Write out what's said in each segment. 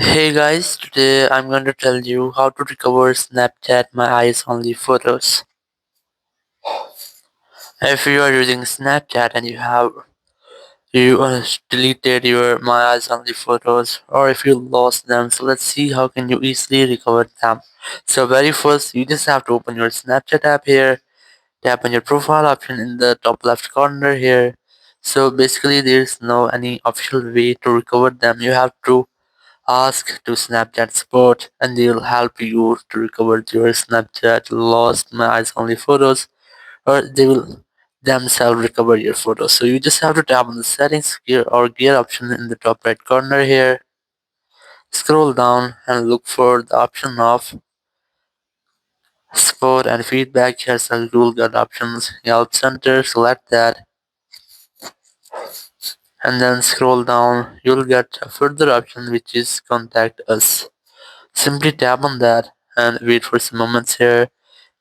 Hey guys, today I'm going to tell you how to recover Snapchat My Eyes Only photos. If you are using Snapchat and you deleted your My Eyes Only photos, or if you lost them, so let's see how can you easily recover them. So very first, you just have to open your Snapchat app here, tap on your profile option in the top left corner here. So basically, there's no any official way to recover them. You have to ask to Snapchat support and they'll help you to recover your Snapchat lost my eyes only photos, or they will themselves recover your photos. So you just have to tap on the settings gear option in the top right corner here. Scroll down and look for the option of support and feedback. Here's the Google Guide options, help center, select that and then scroll down. You'll get a further option which is contact us. Simply tap on that and wait for some moments here.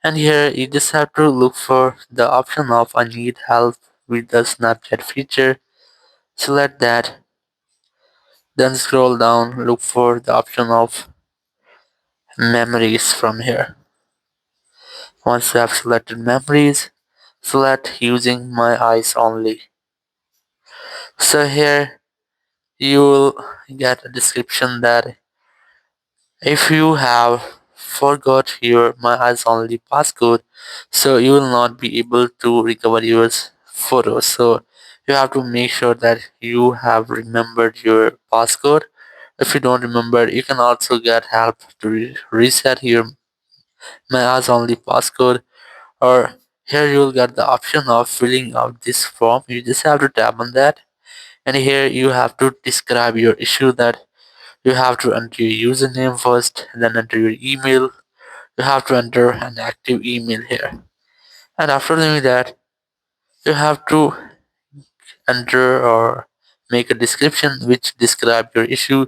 And here you just have to look for the option of I need help with the Snapchat feature. Select that. Then scroll down, look for the option of memories from here. Once you have selected memories, select using my eyes only. So here you will get a description that if you have forgot your My Eyes Only passcode, so you will not be able to recover your photos. So you have to make sure that you have remembered your passcode. If you don't remember, you can also get help to reset your My Eyes Only passcode. Or here you will get the option of filling out this form. You just have to tap on that, and here you have to describe your issue that you have to enter your username first, then enter your email. You have to enter an active email here. And after doing that, you have to enter or make a description which describe your issue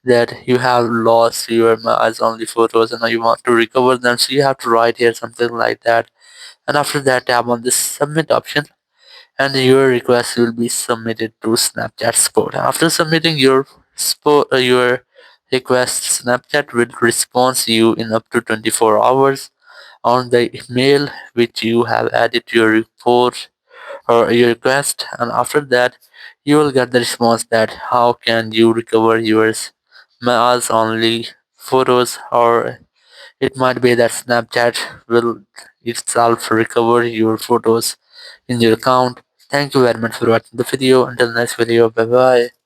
that you have lost your eyes only photos and now you want to recover them. So you have to write here something like that. And after that, tap on this submit option and your request will be submitted to Snapchat support. After submitting your request, Snapchat will respond to you in up to 24 hours on the email which you have added to your report or your request, and after that you will get the response that how can you recover yours as only photos, or it might be that Snapchat will itself recover your photos in your account. Thank you very much for watching the video. Until next video, bye bye.